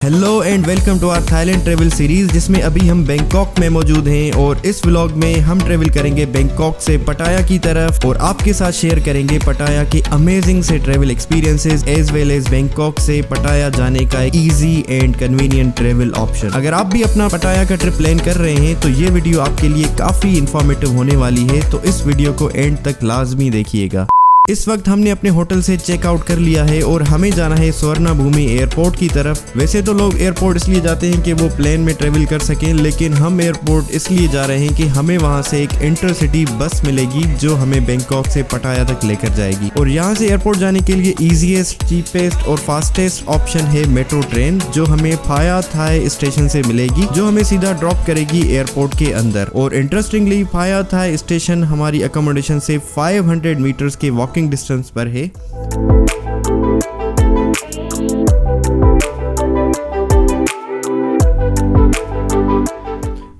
Hello and welcome to our Thailand travel series, जिसमें अभी हम बैंकॉक में मौजूद हैं और इस व्लॉग में हम ट्रेवल करेंगे बैंकॉक से पटाया की तरफ और आपके साथ शेयर करेंगे पटाया के अमेजिंग से travel experiences as well as Bangkok से पटाया जाने का एक easy and convenient travel option. अगर आप भी अपना पटाया का ट्रिप प्लान कर रहे हैं तो ये वीडियो आपके लिए काफी इंफॉर्मेटिव होने वाली है, तो इस वीडियो को एंड तक लाजमी देखिएगा। इस वक्त हमने अपने होटल से चेकआउट कर लिया है और हमें जाना है स्वर्णा भूमि एयरपोर्ट की तरफ। वैसे तो लोग एयरपोर्ट इसलिए जाते हैं कि वो प्लेन में ट्रेवल कर सकें, लेकिन हम एयरपोर्ट इसलिए जा रहे हैं कि हमें वहां से एक इंटरसिटी बस मिलेगी जो हमें बैंकॉक से पटाया तक लेकर जाएगी। और यहाँ से एयरपोर्ट जाने के लिए इजीएस्ट, चीपेस्ट और फास्टेस्ट ऑप्शन है मेट्रो ट्रेन, जो हमें फाया थाई स्टेशन से मिलेगी, जो हमें सीधा ड्रॉप करेगी एयरपोर्ट के अंदर। और इंटरेस्टिंगली फाया थाई स्टेशन हमारी अकोमोडेशन से 500 मीटर्स के वॉकिंग डिस्टेंस पर है।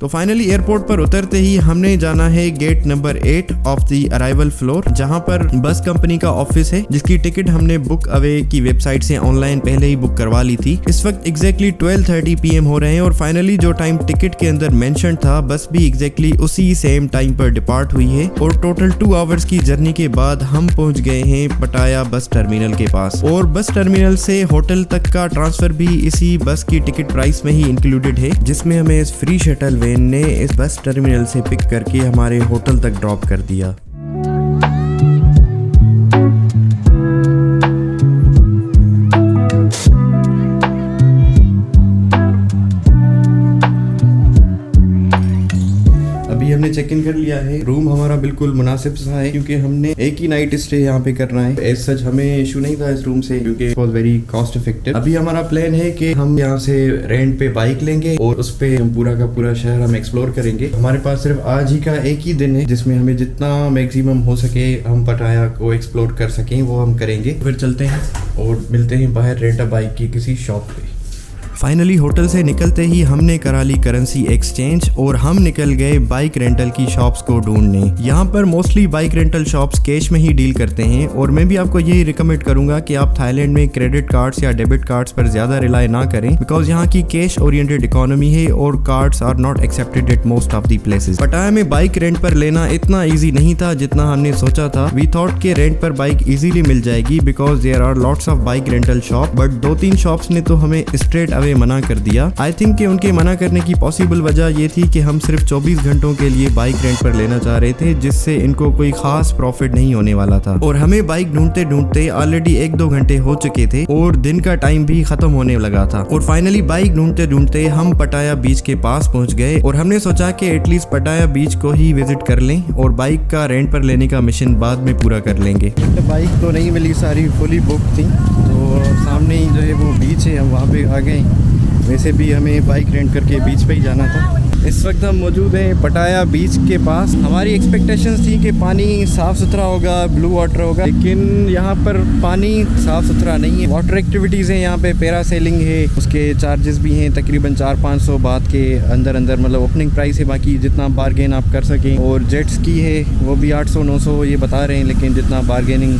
तो फाइनली एयरपोर्ट पर उतरते ही हमने जाना है gate number 8 of the arrival floor, जहां पर बस कंपनी का ऑफिस है, जिसकी टिकट हमने बुक अवे की वेबसाइट से ऑनलाइन पहले ही बुक करवा ली थी। इस वक्त एग्जैक्टली 12:30 PM हो रहे हैं और फाइनली जो टाइम टिकट के अंदर मेंशन था बस भी एग्जैक्टली उसी सेम टाइम पर डिपार्ट हुई है। और टोटल 2 आवर्स की जर्नी के बाद हम पहुंच गए हैं पटाया बस टर्मिनल के पास। और बस टर्मिनल से होटल तक का ट्रांसफर भी इसी बस की टिकट प्राइस में ही इंक्लूडेड है, जिसमें हमें इस फ्री शटल ने इस बस टर्मिनल से पिक करके हमारे होटल तक ड्रॉप कर दिया। हमने चेक इन कर लिया है। रूम हमारा बिल्कुल मुनासिब सा है क्योंकि हमने एक ही नाइट स्टे यहाँ पे करना है। एज सच हमें इशू नहीं था इस रूम से क्योंकि it was very cost effective. अभी हमारा प्लान है कि हम यहाँ से रेंट पे बाइक लेंगे और उस पे पूरा का पूरा शहर हम एक्सप्लोर करेंगे। हमारे पास सिर्फ आज ही का एक ही दिन है जिसमें हमें जितना मैक्सिमम हो सके हम पटाया को एक्सप्लोर कर सकें वो हम करेंगे। फिर चलते हैं और मिलते हैं बाहर रेंट अ बाइक की किसी शॉप पे। फाइनली होटल से निकलते ही हमने करा ली करेंसी एक्सचेंज और हम निकल गए बाइक रेंटल की शॉप्स को ढूंढने। यहाँ पर mostly bike rental shops cash में ही डील करते हैं और मैं भी आपको यही रिकमेंड करूंगा कि आप थाईलैंड में क्रेडिट कार्ड्स या डेबिट कार्ड्स पर ज्यादा रिलाई ना करें, बिकॉज यहाँ की कैश ओरिएंटेड इकोनॉमी है और cards are not accepted at most of the places. Pattaya में बाइक रेंट पर लेना इतना ईजी नहीं था जितना हमने सोचा था। वी थॉट के रेंट पर बाइक इजीली मिल जाएगी because there are lots of bike rental shop, but 2-3 shops ने तो हमें स्ट्रेट अवे मना कर दिया। आई थिंक कि उनके मना करने की पॉसिबल वजह ये थी कि हम सिर्फ 24 घंटों के लिए बाइक रेंट पर लेना चाह रहे थे, जिससे इनको कोई खास प्रॉफिट नहीं होने वाला था। और हमें बाइक ढूंढते ढूंढते ऑलरेडी 1-2 घंटे हो चुके थे और दिन का टाइम भी खत्म होने लगा था। और फाइनली बाइक ढूंढते ढूंढते हम पटाया बीच के पास पहुंच गए और हमने सोचा कि एटलीस्ट पटाया बीच को ही विजिट कर लें और बाइक का रेंट पर लेने का मिशन बाद में पूरा कर लेंगे। बाइक तो नहीं मिली, सारी फुली बुक थी। तो सामने ही जो है वो बीच है, हम वहाँ पे आ गए। वैसे भी हमें बाइक रेंट करके बीच पे ही जाना था। इस वक्त हम मौजूद हैं पटाया बीच के पास। हमारी एक्सपेक्टेशंस थी कि पानी साफ़ सुथरा होगा, ब्लू वाटर होगा, लेकिन यहाँ पर पानी साफ़ सुथरा नहीं है। वाटर एक्टिविटीज़ हैं यहाँ पे, पैरासेलिंग है, उसके चार्जेस भी हैं तकरीबन 400-500 बात के अंदर मतलब ओपनिंग प्राइस है। बाकी जितना बारगेन आप कर सकें। और जेट स्की है वो भी 800-900 ये बता रहे हैं, लेकिन जितना बारगेनिंग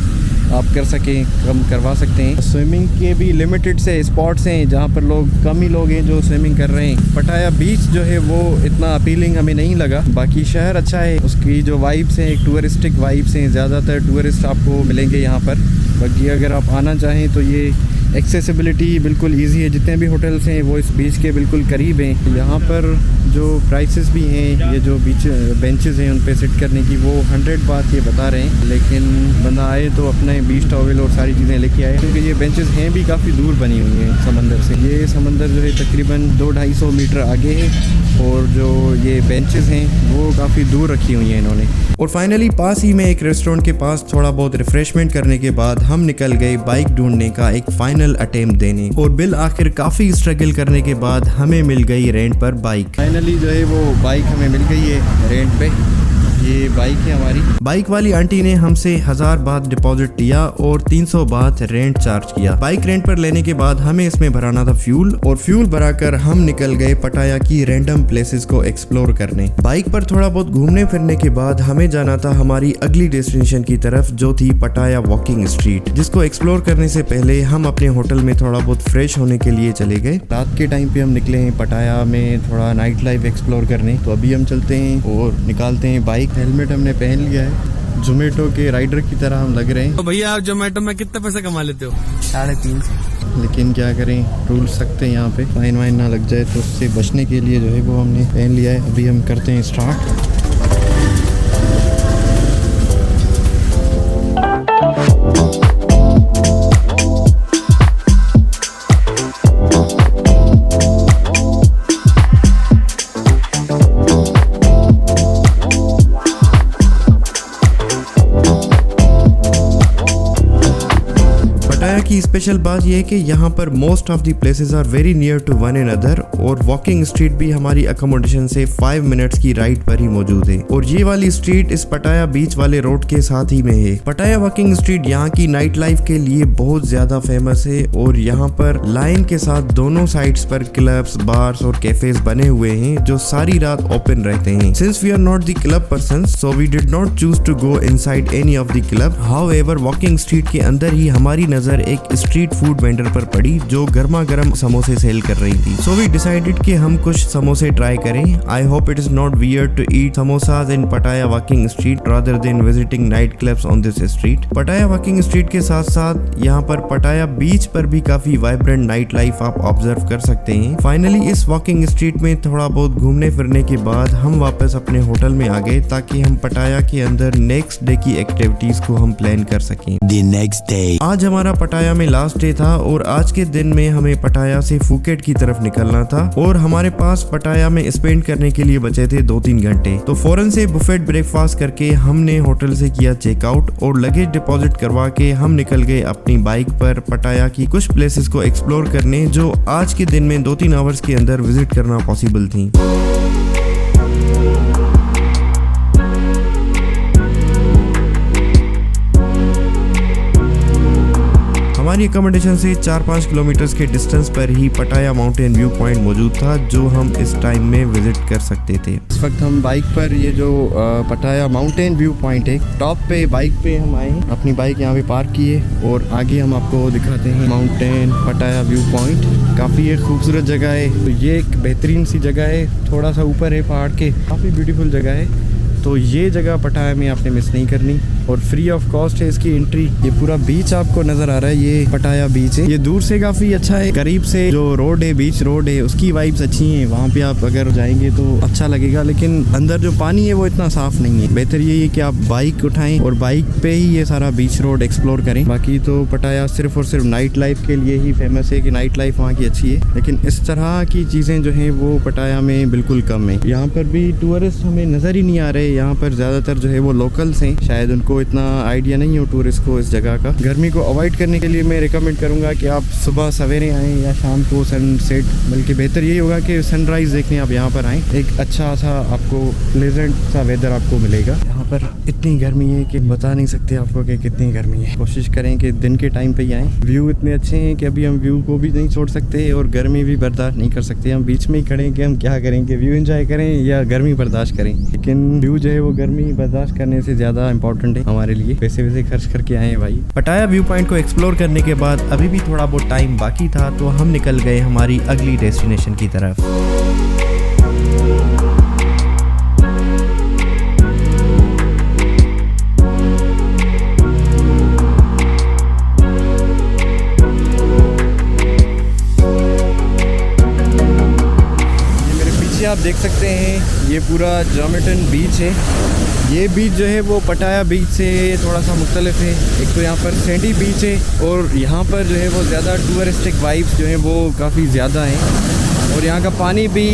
आप कर सकें कम करवा सकते हैं। स्विमिंग के भी लिमिटेड से स्पॉट्स हैं जहाँ पर लोग कम ही लोग हैं जो स्विमिंग कर रहे हैं। पटाया बीच जो है वो इतना अपीलिंग हमें नहीं लगा। बाकी शहर अच्छा है, उसकी जो वाइब्स हैं एक टूरिस्टिक वाइब्स हैं, ज़्यादातर टूरिस्ट आपको मिलेंगे यहाँ पर। बाकी अगर आप आना चाहें तो ये एक्सेसिबिलिटी बिल्कुल इजी है। जितने भी होटल्स हैं वो इस बीच के बिल्कुल करीब हैं। यहाँ पर जो प्राइसेस भी हैं, ये जो बीच बेंचेस हैं उन पे सिट करने की वो 100 बात ये बता रहे हैं, लेकिन बंदा आए तो अपने बीच टॉवल और सारी चीज़ें लेके आए, क्योंकि ये बेंचेस हैं भी काफ़ी दूर बनी हुई हैं समंदर से। ये समंदर जो है तकरीबन 200-250 मीटर आगे है और जो ये बेंचेस हैं वो काफ़ी दूर रखी हुई हैं इन्होंने। और फाइनली पास ही में एक रेस्टोरेंट के पास थोड़ा बहुत रिफ्रेशमेंट करने के बाद हम निकल गए बाइक ढूंढने का एक फाइनल अटेम्प्ट देने। और बिल आखिर काफ़ी स्ट्रगल करने के बाद हमें मिल गई रेंट पर बाइक। फाइनली जो है वो बाइक हमें मिल गई है रेंट पे। ये बाइक है हमारी। बाइक वाली आंटी ने हमसे 1000 बात डिपॉजिट लिया और 300 बात रेंट चार्ज किया। बाइक रेंट पर लेने के बाद हमें इसमें भराना था फ्यूल, और फ्यूल भराकर हम निकल गए पटाया की रैंडम प्लेसेस को एक्सप्लोर करने। बाइक पर थोड़ा बहुत घूमने फिरने के बाद हमें जाना था हमारी अगली डेस्टिनेशन की तरफ, जो थी पटाया वॉकिंग स्ट्रीट, जिसको एक्सप्लोर करने से पहले हम अपने होटल में थोड़ा बहुत फ्रेश होने के लिए चले गए। रात के टाइम पे हम निकले हैं पटाया में थोड़ा नाइट लाइफ एक्सप्लोर करने। तो अभी हम चलते हैं और निकालते हैं बाइक। हेलमेट हमने पहन लिया है, जोमेटो के राइडर की तरह हम लग रहे हैं। तो भैया आप जोमेटो में कितने पैसे कमा लेते हो? 350। लेकिन क्या करें, रूल सख्त है यहाँ पे, फाइन वाइन ना लग जाए, तो उससे बचने के लिए जो है वो हमने पहन लिया है। अभी हम करते हैं स्टार्ट। की स्पेशल बात यह है कि यहाँ पर most of the places are very near to one another, और वॉकिंग स्ट्रीट भी हमारी अकोमोडेशन से 5 मिनट्स की राइड पर ही मौजूद है। और ये वाली स्ट्रीट इस पटाया बीच वाले रोड के साथ ही में है। पटाया वॉकिंग स्ट्रीट यहाँ की नाइट लाइफ के लिए बहुत ज्यादा फेमस है, और यहाँ पर लाइन के साथ दोनों साइड्स पर क्लब्स, बार्स और कैफेज बने हुए हैं जो सारी रात ओपन रहते हैं। Since we are not the club person, so we did not choose to go inside any of the club. However walking street के अंदर ही हमारी नजर एक स्ट्रीट फूड वेंडर पर पड़ी जो गर्मा गर्म समोसे सेल कर रही थी। सो वी डिसाइडेड कि हम कुछ समोसे ट्राई करें। I hope it is not weird to eat samosas in Pattaya walking street rather than visiting night clubs on this street. Pattaya walking street के साथ साथ यहाँ पर पटाया बीच पर भी काफी वाइब्रेंट नाइट लाइफ आप ऑब्जर्व कर सकते हैं। फाइनली इस वॉकिंग स्ट्रीट में थोड़ा बहुत घूमने फिरने के बाद हम वापस अपने होटल में आ गए, ताकि हम पटाया के अंदर नेक्स्ट डे की एक्टिविटीज को हम प्लान कर सकें। The next day. आज हमारा पटाया में लास्ट डे था, और आज के दिन में हमें पटाया से फुकेट की तरफ निकलना था, और हमारे पास पटाया में स्पेंड करने के लिए बचे थे 2-3 घंटे। तो फौरन से बुफेट ब्रेकफास्ट करके हमने होटल से किया चेकआउट, और लगेज डिपॉजिट करवा के हम निकल गए अपनी बाइक पर पटाया की कुछ प्लेसेस को एक्सप्लोर करने, जो आज के दिन में 2-3 आवर्स के अंदर विजिट करना पॉसिबल थी। हमारी अकोमोडेशन से 4-5 किलोमीटर के डिस्टेंस पर ही पटाया माउंटेन व्यू पॉइंट मौजूद था, जो हम इस टाइम में विजिट कर सकते थे। इस वक्त हम बाइक पर ये जो पटाया माउंटेन व्यू पॉइंट है, टॉप पे बाइक पे हम आए, अपनी बाइक यहाँ पे पार्क किए, और आगे हम आपको दिखाते हैं माउंटेन पटाया व्यू पॉइंट। काफ़ी एक खूबसूरत जगह है। तो ये एक बेहतरीन सी जगह है, थोड़ा सा ऊपर है पहाड़ के, काफ़ी ब्यूटीफुल जगह है। तो ये जगह पटाया में आपने मिस नहीं करनी, और फ्री ऑफ कॉस्ट है इसकी एंट्री। ये पूरा बीच आपको नजर आ रहा है, ये पटाया बीच है। ये दूर से काफी अच्छा है, करीब से जो रोड है, बीच रोड है, उसकी वाइब्स अच्छी हैं। वहाँ पे आप अगर जाएंगे तो अच्छा लगेगा, लेकिन अंदर जो पानी है वो इतना साफ नहीं है। बेहतर यही है कि आप बाइक उठाएं और बाइक पे ही ये सारा बीच रोड एक्सप्लोर करें। बाकी तो पटाया सिर्फ और सिर्फ नाइट लाइफ के लिए ही फेमस है कि नाइट लाइफ वहाँ की अच्छी है, लेकिन इस तरह की चीजें जो है वो पटाया में बिल्कुल कम है। यहाँ पर भी टूरिस्ट हमें नजर ही नहीं आ रहे। यहाँ पर ज्यादातर जो है वो लोकल्स हैं, शायद उनको इतना आइडिया नहीं हो टूरिस्ट को इस जगह का। गर्मी को अवॉइड करने के लिए मैं रिकमेंड करूंगा कि आप सुबह सवेरे आएँ या शाम को सनसेट, बल्कि बेहतर यही होगा कि सनराइज देखने आप यहाँ पर आएँ। एक अच्छा सा आपको प्लेजेंट सा वेदर आपको मिलेगा। यहाँ पर इतनी गर्मी है कि बता नहीं सकते आपको कि कितनी गर्मी है। कोशिश करें कि दिन के टाइम पे ही आएँ। व्यू इतने अच्छे हैं कि अभी हम व्यू को भी नहीं छोड़ सकते और गर्मी भी बर्दाश्त नहीं कर सकते। हम बीच में ही खड़े हैं कि हम क्या करें, कि व्यू एंजॉय करें या गर्मी बर्दाश्त करें। लेकिन व्यू जो है वो गर्मी बर्दाश्त करने से ज़्यादा इंपॉर्टेंट है हमारे लिए। पैसे वैसे खर्च करके आए हैं भाई। पटाया व्यू पॉइंट को एक्सप्लोर करने के बाद अभी भी थोड़ा बहुत टाइम बाकी था, तो हम निकल गए हमारी अगली डेस्टिनेशन की तरफ। आप देख सकते हैं ये पूरा जोमेटन बीच है। ये बीच जो है वो पटाया बीच से थोड़ा सा मुख्तलिफ है। एक तो यहाँ पर सैंडी बीच है और यहाँ पर जो है वो ज़्यादा टूरिस्टिक वाइब्स जो है वो काफ़ी ज़्यादा हैं, और यहाँ का पानी भी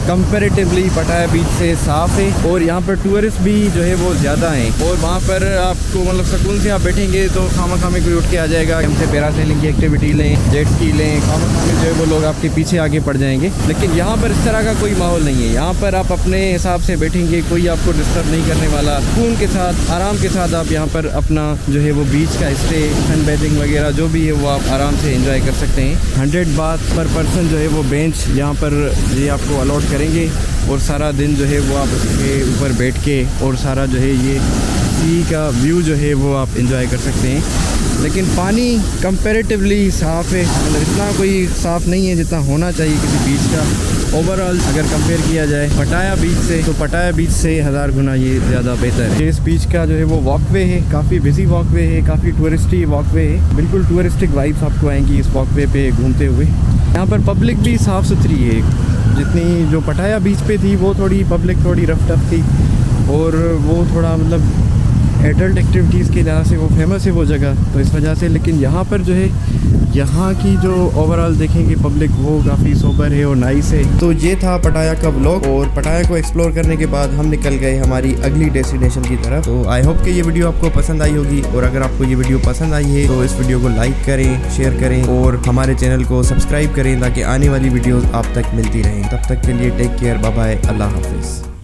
कंपैरेटिवली पटाया बीच से साफ़ है और यहाँ पर टूरिस्ट भी जो है वो ज़्यादा हैं और वहाँ पर आपको मतलब सुकून से आप बैठेंगे तो खामा में कोई उठ के आ जाएगा, हमसे पैरासेलिंग की एक्टिविटी लें, जेट स्की लें, खामा में जो है वो लोग आपके पीछे आगे पड़ जाएंगे। लेकिन यहाँ पर इस तरह का कोई माहौल नहीं है। यहाँ पर आप अपने हिसाब से बैठेंगे, कोई आपको डिस्टर्ब नहीं करने वाला, सुकून के साथ आराम के साथ आप यहाँ पर अपना जो है वो बीच का स्टे, सन बैथिंग वगैरह जो भी है वो आप आराम से एंजॉय कर सकते हैं। 100 बात पर पर्सन जो है वो बेंच यहाँ पर ये आपको अलॉट करेंगे और सारा दिन जो है वो आप उसके ऊपर बैठ के और सारा जो है ये सी का व्यू जो है वो आप एंजॉय कर सकते हैं। लेकिन पानी कंपैरेटिवली साफ़ है, मतलब इतना कोई साफ़ नहीं है जितना होना चाहिए किसी बीच का। ओवरऑल अगर कंपेयर किया जाए पटाया बीच से तो पटाया बीच से 1000 गुना ये ज़्यादा बेहतर है। इस बीच का जो है वो वॉकवे है, काफ़ी बिजी वॉकवे है, काफ़ी टूरिस्टी वॉकवे है, बिल्कुल टूरिस्टिक वाइब्स आपको आएंगी इस वॉकवे पे घूमते हुए। यहाँ पर पब्लिक भी साफ़ सुथरी है, जितनी जो पटाया बीच पे थी वो थोड़ी पब्लिक थोड़ी रफ टफ थी और वो थोड़ा मतलब एडल्ट एक्टिविटीज़ के लिहाज से वो फेमस है वो जगह, तो इस वजह से। लेकिन यहाँ पर जो है यहाँ की जो ओवरऑल देखेंगे पब्लिक वो काफ़ी सोबर है और नाइस है। तो ये था पटाया का व्लॉग और पटाया को एक्सप्लोर करने के बाद हम निकल गए हमारी अगली डेस्टिनेशन की तरफ। तो आई होप कि ये वीडियो आपको पसंद आई होगी और अगर आपको ये वीडियो पसंद आई है तो इस वीडियो को लाइक करें, शेयर करें और हमारे चैनल को सब्सक्राइब करें ताकि आने वाली वीडियोज़ आप तक मिलती रहें। तब तक के लिए टेक केयर, बाय बाय, अल्लाह हाफिज़।